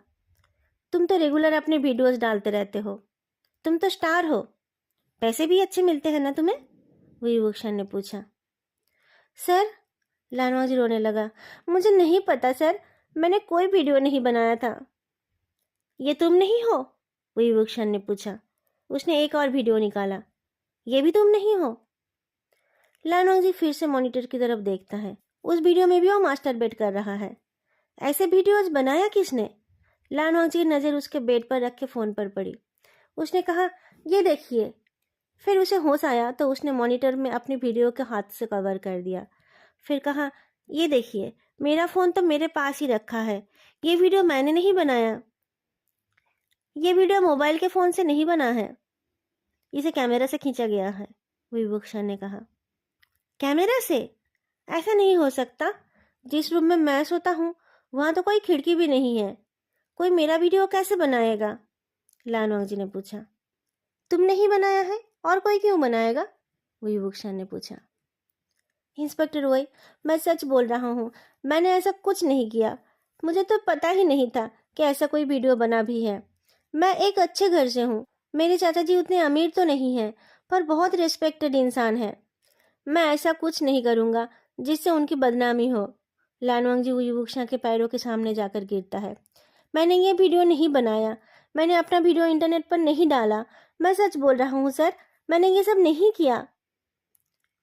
तुम तो रेगुलर अपने वीडियोस डालते रहते हो। तुम तो स्टार हो, पैसे भी अच्छे मिलते हैं ना तुम्हें? विभूषण ने पूछा। सर, लानवांग जी रोने लगा। मुझे नहीं पता सर, मैंने कोई वीडियो नहीं बनाया था। ये तुम नहीं हो? विभूषण ने पूछा। उसने एक और वीडियो निकाला। ये भी तुम नहीं हो? लानवांग जी फिर से मॉनिटर की तरफ देखता है। उस वीडियो में भी वो मास्टरबेट कर रहा है। ऐसे वीडियोज बनाया किसने? लानवांग जी की नज़र उसके बेड पर रख के फ़ोन पर पड़ी। उसने कहा, ये देखिए। फिर उसे होश आया तो उसने मॉनिटर में अपनी वीडियो के हाथ से कवर कर दिया। फिर कहा, ये देखिए, मेरा फ़ोन तो मेरे पास ही रखा है। ये वीडियो मैंने नहीं बनाया। ये वीडियो मोबाइल के फ़ोन से नहीं बना है, इसे कैमरा से खींचा गया है, विभूषण ने कहा। कैमरा से? ऐसा नहीं हो सकता। जिस रूम में मैं सोता हूँ वहाँ तो कोई खिड़की भी नहीं है। कोई मेरा वीडियो कैसे बनाएगा? लानवांग जी ने पूछा। तुमने ही बनाया है, और कोई क्यों बनाएगा? विभूषण ने पूछा। इंस्पेक्टर रोय, मैं सच बोल रहा हूँ, मैंने ऐसा कुछ नहीं किया। मुझे तो पता ही नहीं था कि ऐसा कोई वीडियो बना भी है। मैं एक अच्छे घर से हूँ। मेरे चाचा जी उतने अमीर तो नहीं हैं, पर बहुत रिस्पेक्टेड इंसान है। मैं ऐसा कुछ नहीं करूँगा जिससे उनकी बदनामी हो। लानवांग जी विभूषण के पैरों के सामने जाकर गिरता है। मैंने ये वीडियो नहीं बनाया। मैंने अपना वीडियो इंटरनेट पर नहीं डाला। मैं सच बोल रहा हूँ सर, मैंने ये सब नहीं किया।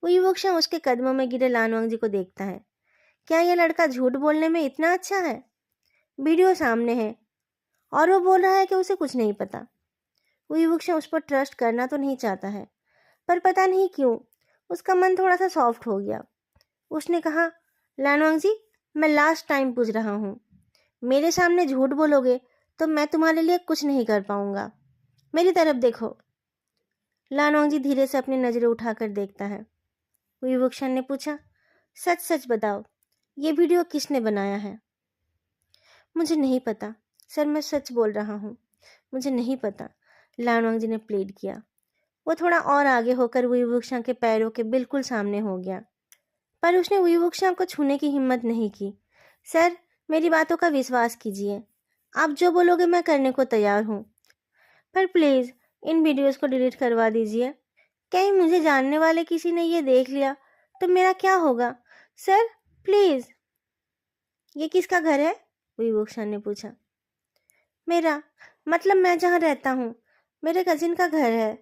विभूषण उसके कदमों में गिरे लानवांग जी को देखता है। क्या यह लड़का झूठ बोलने में इतना अच्छा है? वीडियो सामने है और वो बोल रहा है कि उसे कुछ नहीं पता। विभूषण उस पर ट्रस्ट करना तो नहीं चाहता है, पर पता नहीं क्यों उसका मन थोड़ा सा सॉफ्ट हो गया। उसने कहा, लानवांग जी, मैं लास्ट टाइम पूछ रहा हूँ, मेरे सामने झूठ बोलोगे तो मैं तुम्हारे लिए कुछ नहीं कर पाऊंगा। मेरी तरफ देखो। लानवांग जी धीरे से अपनी नज़रें उठाकर देखता है। विभूषण ने पूछा, सच सच बताओ, ये वीडियो किसने बनाया है? मुझे नहीं पता सर, मैं सच बोल रहा हूँ, मुझे नहीं पता, लानवांग जी ने प्लीड किया। वो थोड़ा और आगे होकर विभूषण के पैरों के बिल्कुल सामने हो गया, पर उसने विभूषण को छूने की हिम्मत नहीं की। सर, मेरी बातों का विश्वास कीजिए। आप जो बोलोगे मैं करने को तैयार हूँ, पर प्लीज़ इन वीडियोस को डिलीट करवा दीजिए। कहीं मुझे जानने वाले किसी ने ये देख लिया तो मेरा क्या होगा? Sir please. ये किसका घर है? विभूषण ने पूछा। मेरा, मतलब मैं जहाँ रहता हूँ, मेरे कजिन का घर है।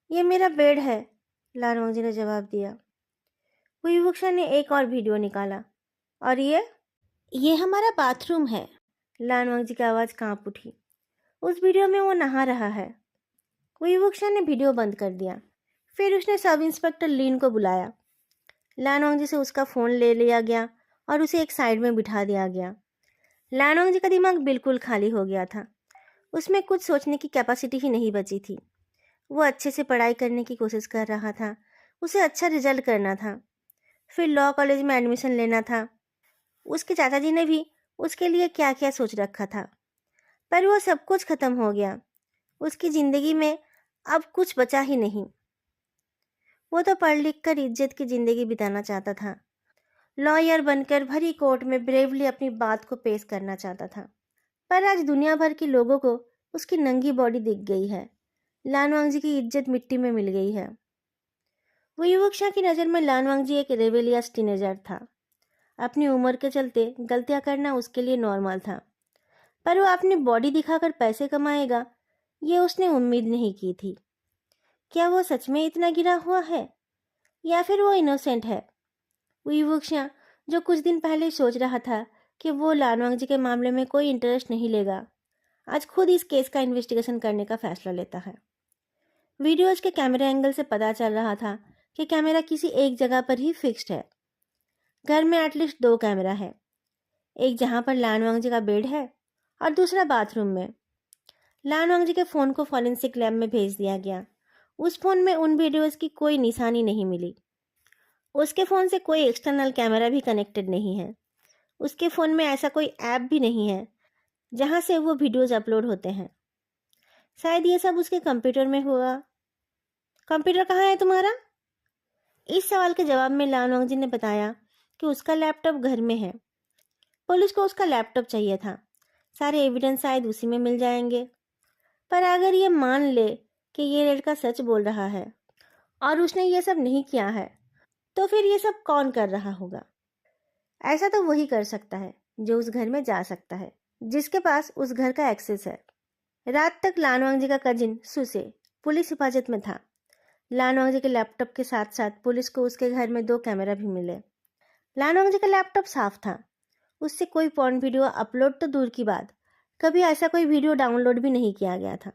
ये मेरा बेड है, लानवांग जी ने जवाब दिया। विभूषण ने एक और वीडियो निकाला। और ये हमारा बाथरूम है। लानवांग जी की आवाज़ कांप उठी। उस वीडियो में वो नहा रहा है। विभूषण ने वीडियो बंद कर दिया। फिर उसने सब इंस्पेक्टर लीन को बुलाया। लानवांग जी से उसका फ़ोन ले लिया गया और उसे एक साइड में बिठा दिया गया। लानवांग जी का दिमाग बिल्कुल खाली हो गया था। उसमें कुछ सोचने की कैपेसिटी ही नहीं बची थी। वो अच्छे से पढ़ाई करने की कोशिश कर रहा था। उसे अच्छा रिजल्ट करना था, फिर लॉ कॉलेज में एडमिशन लेना था। उसके चाचा जी ने भी उसके लिए क्या क्या सोच रखा था, पर वो सब कुछ ख़त्म हो गया। उसकी ज़िंदगी में अब कुछ बचा ही नहीं। वो तो पढ़ लिख कर इज्जत की ज़िंदगी बिताना चाहता था। लॉयर बनकर भरी कोर्ट में ब्रेवली अपनी बात को पेश करना चाहता था। पर आज दुनिया भर के लोगों को उसकी नंगी बॉडी दिख गई है। लानवांग जी की इज्जत मिट्टी में मिल गई है। विभूषण की नज़र में लानवांग जी एक रेबेलियस टीनेजर था। अपनी उम्र के चलते गलतियां करना उसके लिए नॉर्मल था, पर वो अपनी बॉडी दिखाकर पैसे कमाएगा ये उसने उम्मीद नहीं की थी। क्या वो सच में इतना गिरा हुआ है या फिर वो इनोसेंट है? विभूषण जो कुछ दिन पहले सोच रहा था कि वो लानवांग जी के मामले में कोई इंटरेस्ट नहीं लेगा, आज खुद इस केस का इन्वेस्टिगेशन करने का फैसला लेता है। वीडियोज के कैमरा एंगल से पता चल रहा था कि कैमरा किसी एक जगह पर ही फिक्स्ड है। घर में एटलीस्ट 2 कैमरा है, एक जहाँ पर लानवांग जी का बेड है और दूसरा बाथरूम में। लानवांग जी के फ़ोन को फॉरेंसिक लैब में भेज दिया गया। उस फ़ोन में उन वीडियोज़ की कोई निशानी नहीं मिली। उसके फ़ोन से कोई एक्सटर्नल कैमरा भी कनेक्टेड नहीं है। उसके फ़ोन में ऐसा कोई ऐप भी नहीं है जहाँ से वो वीडियोज़ अपलोड होते हैं। शायद ये सब उसके कंप्यूटर में हुआ। कंप्यूटर कहाँ है तुम्हारा? इस सवाल के जवाब में लान वांगजी ने बताया कि उसका लैपटॉप घर में है। पुलिस को उसका लैपटॉप चाहिए था। सारे एविडेंस शायद उसी में मिल जाएंगे। पर अगर ये मान ले कि ये लड़का सच बोल रहा है और उसने ये सब नहीं किया है, तो फिर ये सब कौन कर रहा होगा? ऐसा तो वही कर सकता है जो उस घर में जा सकता है, जिसके पास उस घर का एक्सेस है। रात तक लानवांग जी का कजिन सुसे पुलिस हिफाजत में था। लानवांग जी के लैपटॉप के साथ साथ पुलिस को उसके घर में 2 कैमरा भी मिले। लानवांग जी का लैपटॉप साफ था। उससे कोई पॉर्न वीडियो अपलोड तो दूर की बात, कभी ऐसा कोई वीडियो डाउनलोड भी नहीं किया गया था।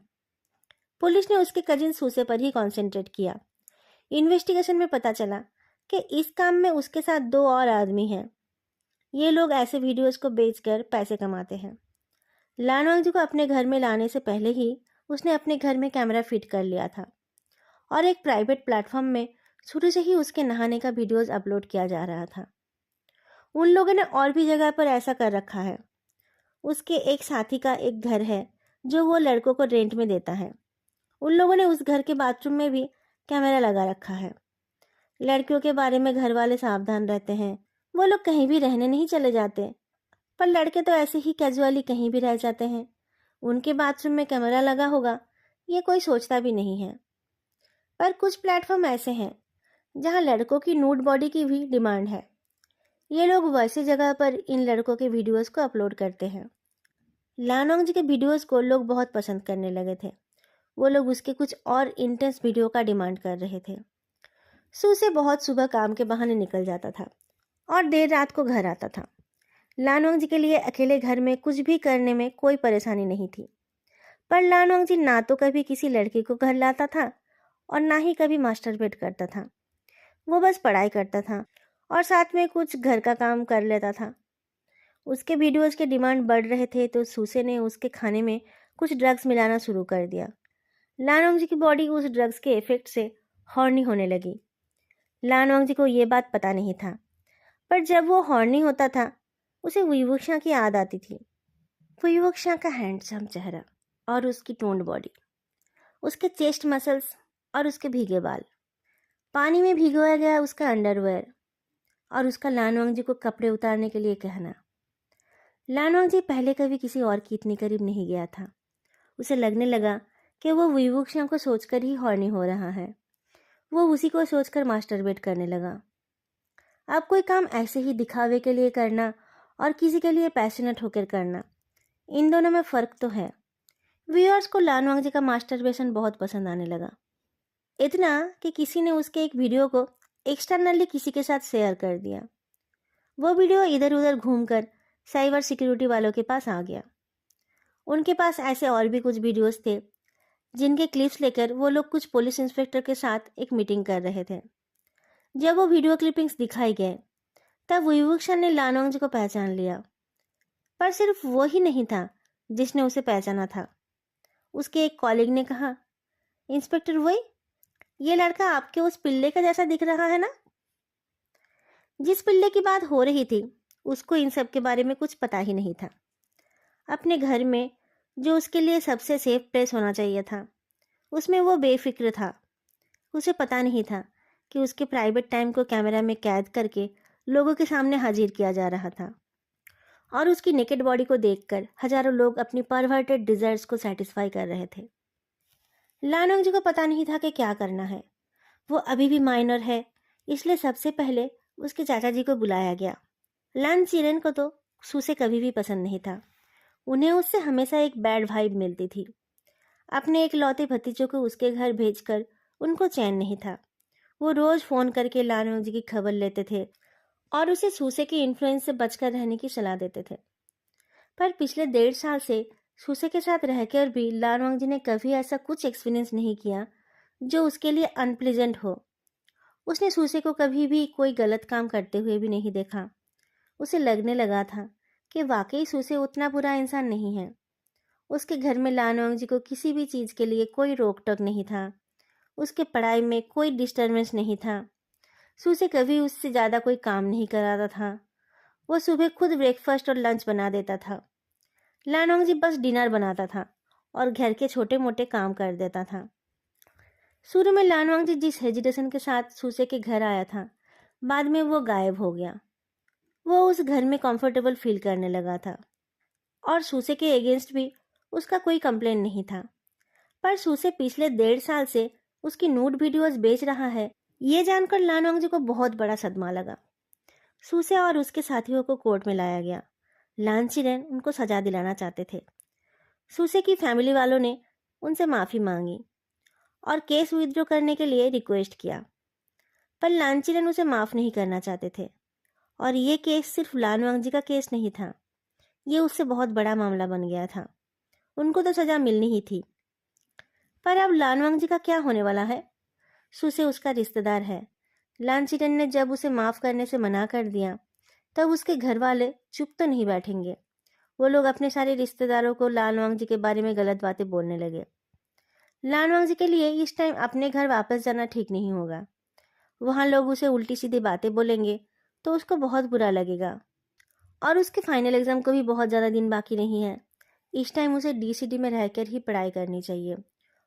पुलिस ने उसके कजिन सुसे पर ही कॉन्सेंट्रेट किया। इन्वेस्टिगेशन में पता चला कि इस काम में उसके साथ 2 और आदमी हैं। ये लोग ऐसे वीडियोस को बेचकर पैसे कमाते हैं। लानवांग जी को अपने घर में लाने से पहले ही उसने अपने घर में कैमरा फिट कर लिया था और एक प्राइवेट प्लेटफॉर्म में शुरू से ही उसके नहाने का वीडियोस अपलोड किया जा रहा था। उन लोगों ने और भी जगह पर ऐसा कर रखा है। उसके एक साथी का एक घर है जो वो लड़कों को रेंट में देता है। उन लोगों ने उस घर के बाथरूम में भी कैमरा लगा रखा है। लड़कियों के बारे में घर वाले सावधान रहते हैं। वो लोग कहीं भी रहने नहीं चले जाते, पर लड़के तो ऐसे ही कैजुअली कहीं भी रह जाते हैं। उनके बाथरूम में कैमरा लगा होगा, ये कोई सोचता भी नहीं है। पर कुछ प्लेटफॉर्म ऐसे हैं जहां लड़कों की नूड बॉडी की भी डिमांड है। ये लोग वैसी जगह पर इन लड़कों के वीडियोस को अपलोड करते हैं। लानोंग जी के वीडियोस को लोग बहुत पसंद करने लगे थे। वो लोग उसके कुछ और इंटेंस वीडियो का डिमांड कर रहे थे। सू से बहुत सुबह काम के बहाने निकल जाता था और देर रात को घर आता था। लानोंग जी के लिए अकेले घर में कुछ भी करने में कोई परेशानी नहीं थी। पर लानोंग जी ना तो कभी किसी लड़की को घर लाता था और ना ही कभी मास्टरबेट करता था। वो बस पढ़ाई करता था और साथ में कुछ घर का काम कर लेता था। उसके वीडियोस के डिमांड बढ़ रहे थे तो सूसे ने उसके खाने में कुछ ड्रग्स मिलाना शुरू कर दिया। लानोंग जी की बॉडी उस ड्रग्स के इफेक्ट से हॉर्नी होने लगी। लानोंग जी को ये बात पता नहीं था, पर जब वो हॉर्नी होता था उसे विवुक्षा की याद आती थी। विवुक्षा का हैंडसम चेहरा और उसकी टोन्ड बॉडी, उसके चेस्ट मसल्स और उसके भीगे बाल, पानी में भिगोया गया उसका अंडरवेयर और उसका लानवांग जी को कपड़े उतारने के लिए कहना। लानवांग जी पहले कभी किसी और की इतनी करीब नहीं गया था। उसे लगने लगा कि वो विवुक्षा को सोचकर ही हॉर्नी हो रहा है। वो उसी को सोचकर मास्टरबेट करने लगा। अब कोई काम ऐसे ही दिखावे के लिए करना और किसी के लिए पैशनेट होकर करना, इन दोनों में फ़र्क तो है। व्यूअर्स को लानवांग जी का मास्टरबेशन बहुत पसंद आने लगा। इतना कि किसी ने उसके एक वीडियो को एक्सटर्नली किसी के साथ शेयर कर दिया। वो वीडियो इधर उधर घूमकर साइबर सिक्योरिटी वालों के पास आ गया। उनके पास ऐसे और भी कुछ वीडियोस थे जिनके क्लिप्स लेकर वो लोग कुछ पुलिस इंस्पेक्टर के साथ एक मीटिंग कर रहे थे। जब वो वीडियो क्लिपिंग्स दिखाई गए तब विवुक्षा ने लानोंग जी को पहचान लिया। पर सिर्फ वो ही नहीं था जिसने उसे पहचाना था। उसके एक कॉलीग ने कहा, इंस्पेक्टर वही, ये लड़का आपके उस पिल्ले का जैसा दिख रहा है ना? जिस पिल्ले की बात हो रही थी उसको इन सब के बारे में कुछ पता ही नहीं था। अपने घर में जो उसके लिए सबसे सेफ प्लेस होना चाहिए था उसमें वो बेफिक्र था। उसे पता नहीं था कि उसके प्राइवेट टाइम को कैमरा में कैद करके लोगों के सामने हाजिर किया जा रहा था और उसकी नेकेड बॉडी को देखकर हजारों लोग अपनी परवर्टेड डिजायर्स को सेटिस्फाई कर रहे थे। लानोंग जी को पता नहीं था कि क्या करना है। वो अभी भी माइनर है, इसलिए सबसे पहले उसके चाचा जी को बुलाया गया। लान चिरेन को तो सूसे कभी भी पसंद नहीं था। उन्हें उससे हमेशा एक बैड वाइब मिलती थी। अपने एक लौते भतीजों को उसके घर भेजकर उनको चैन नहीं था। वो रोज फोन करके लानोंग जी की खबर लेते थे और उसे सूसे के इन्फ्लुएंस से बचकर रहने की सलाह देते थे। पर पिछले 1.5 साल से सूसे के साथ रहकर भी लानोंग जी ने कभी ऐसा कुछ एक्सपीरियंस नहीं किया जो उसके लिए अनप्लीजेंट हो। उसने सूसे को कभी भी कोई गलत काम करते हुए भी नहीं देखा। उसे लगने लगा था कि वाकई सूसे उतना बुरा इंसान नहीं है। उसके घर में लानोंग जी को किसी भी चीज़ के लिए कोई रोक टोक नहीं था। उसके पढ़ाई में कोई डिस्टर्बेंस नहीं था। सूसे कभी उससे ज़्यादा कोई काम नहीं कराता था। वो सुबह खुद ब्रेकफास्ट और लंच बना देता था। लानोंग जी बस डिनर बनाता था और घर के छोटे मोटे काम कर देता था। शुरू में लानवांग जी जिस हेजिटेशन के साथ सूसे के घर आया था, बाद में वो गायब हो गया। वो उस घर में कंफर्टेबल फील करने लगा था और सूसे के अगेंस्ट भी उसका कोई कंप्लेन नहीं था। पर सूसे पिछले 1.5 साल से उसकी नूड वीडियोस बेच रहा है, ये जानकर लानवांग जी को बहुत बड़ा सदमा लगा। सूसे और उसके साथियों को कोर्ट में लाया गया। लानचिरेन उनको सजा दिलाना चाहते थे। सूसे की फैमिली वालों ने उनसे माफ़ी मांगी और केस विथड्रॉ करने के लिए रिक्वेस्ट किया, पर लानचिरेन उसे माफ़ नहीं करना चाहते थे। और ये केस सिर्फ लानवांग जी का केस नहीं था, ये उससे बहुत बड़ा मामला बन गया था। उनको तो सज़ा मिलनी ही थी। पर अब लानवांग जी का क्या होने वाला है? सुसे उसका रिश्तेदार है। लानचिरेन ने जब उसे माफ़ करने से मना कर दिया, तब उसके घर वाले चुप तो नहीं बैठेंगे। वो लोग अपने सारे रिश्तेदारों को लानवांग जी के बारे में गलत बातें बोलने लगे। लानवांग जी के लिए इस टाइम अपने घर वापस जाना ठीक नहीं होगा। वहाँ लोग उसे उल्टी सीधी बातें बोलेंगे तो उसको बहुत बुरा लगेगा। और उसके फाइनल एग्ज़ाम को भी बहुत ज़्यादा दिन बाकी नहीं है। इस टाइम उसे DCT में रहकर ही पढ़ाई करनी चाहिए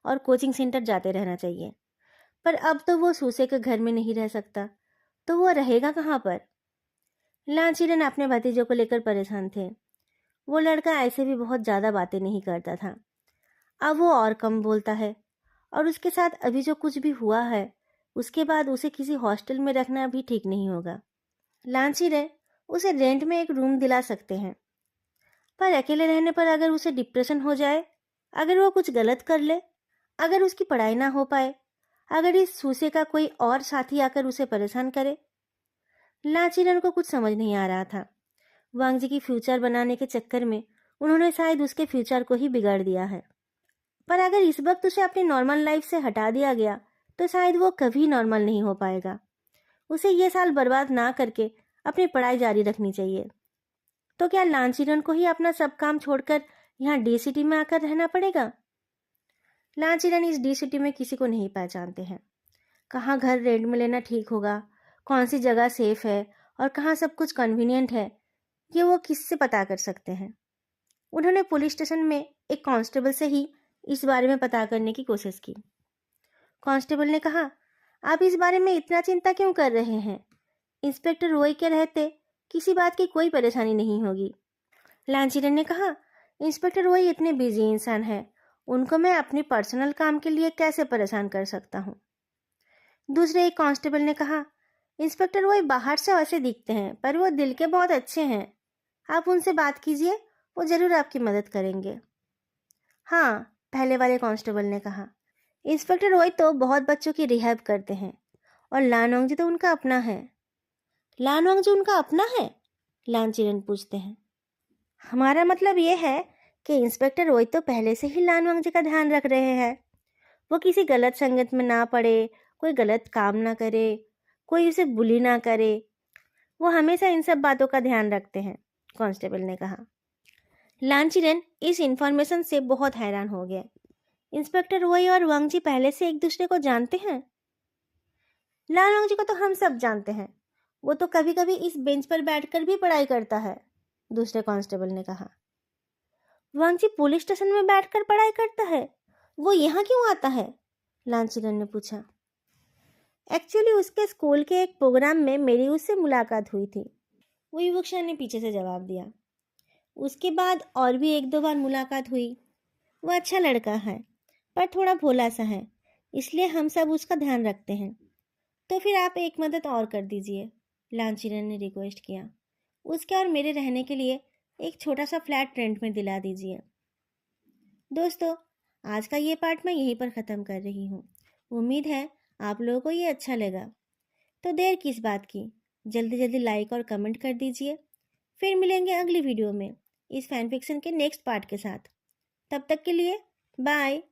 और कोचिंग सेंटर जाते रहना चाहिए। पर अब तो वो सूसे के घर में नहीं रह सकता, तो वो रहेगा कहाँ पर? लांचिरन अपने भतीजों को लेकर परेशान थे। वो लड़का ऐसे भी बहुत ज़्यादा बातें नहीं करता था, अब वो और कम बोलता है। और उसके साथ अभी जो कुछ भी हुआ है, उसके बाद उसे किसी हॉस्टल में रखना भी ठीक नहीं होगा। लांचिरन उसे रेंट में एक रूम दिला सकते हैं, पर अकेले रहने पर अगर उसे डिप्रेशन हो जाए, अगर वो कुछ गलत कर ले, अगर उसकी पढ़ाई ना हो पाए, अगर इस सूसे का कोई और साथी आकर उसे परेशान करे। लाचिरन को कुछ समझ नहीं आ रहा था। वांग जी की फ्यूचर बनाने के चक्कर में उन्होंने शायद उसके फ्यूचर को ही बिगाड़ दिया है। पर अगर इस वक्त उसे अपनी नॉर्मल लाइफ से हटा दिया गया, तो शायद वो कभी नॉर्मल नहीं हो पाएगा। उसे ये साल बर्बाद ना करके अपनी पढ़ाई जारी रखनी चाहिए। तो क्या लांचिरन को ही अपना सब काम छोड़कर यहाँ DCT में आकर रहना पड़ेगा? लांचिरन इस DCT में किसी को नहीं पहचानते हैं। कहाँ घर रेंट में लेना ठीक होगा, कौन सी जगह सेफ है और कहाँ सब कुछ कन्वीनियंट है, ये वो किससे पता कर सकते हैं? उन्होंने पुलिस स्टेशन में एक कांस्टेबल से ही इस बारे में पता करने की कोशिश की। कांस्टेबल ने कहा, आप इस बारे में इतना चिंता क्यों कर रहे हैं? इंस्पेक्टर रोय के रहते किसी बात की कोई परेशानी नहीं होगी। लांचिरन ने कहा, इंस्पेक्टर रोय इतने बिजी इंसान हैं, उनको मैं अपनी पर्सनल काम के लिए कैसे परेशान कर सकता हूँ? दूसरे एक कांस्टेबल ने कहा, इंस्पेक्टर रोय बाहर से वैसे दिखते हैं, पर वो दिल के बहुत अच्छे हैं। आप उनसे बात कीजिए, वो जरूर आपकी मदद करेंगे। हाँ, पहले वाले कांस्टेबल ने कहा, इंस्पेक्टर रोय तो बहुत बच्चों की रिहैब करते हैं और लानोंग जी तो उनका अपना है। लानोंग जी उनका अपना है? लानचिरन पूछते हैं। हमारा मतलब ये है कि इंस्पेक्टर रोय तो पहले से ही लानोंग जी का ध्यान रख रहे हैं। वो किसी गलत संगत में ना पड़े, कोई गलत काम ना करे, कोई उसे बुली ना करे। वो हमेशा इन सब बातों का ध्यान रखते हैं, कांस्टेबल ने कहा। लांचिरन इस इंफॉर्मेशन से बहुत हैरान हो गया। इंस्पेक्टर रोय और वांग जी पहले से एक दूसरे को जानते हैं? लानोंग जी को तो हम सब जानते हैं, वो तो कभी कभी इस बेंच पर बैठकर भी पढ़ाई करता है, दूसरे कांस्टेबल ने कहा। वांग जी पुलिस स्टेशन में बैठकर पढ़ाई करता है, वो यहाँ क्यों आता है? लांचिरन ने पूछा। एक्चुअली उसके स्कूल के एक प्रोग्राम में मेरी उससे मुलाकात हुई थी, वही वुक्षा ने पीछे से जवाब दिया। उसके बाद और भी 1-2 बार मुलाकात हुई। वो अच्छा लड़का है, पर थोड़ा भोला सा है, इसलिए हम सब उसका ध्यान रखते हैं। तो फिर आप एक मदद और कर दीजिए, लांचिरन ने रिक्वेस्ट किया। उसके और मेरे रहने के लिए एक छोटा सा फ्लैट रेंट में दिला दीजिए। दोस्तों, आज का ये पार्ट मैं यहीं पर ख़त्म कर रही हूँ। उम्मीद है आप लोगों को ये अच्छा लगा। तो देर किस बात की, जल्दी जल्दी लाइक और कमेंट कर दीजिए। फिर मिलेंगे अगली वीडियो में इस फैन फिक्शन के नेक्स्ट पार्ट के साथ। तब तक के लिए बाय।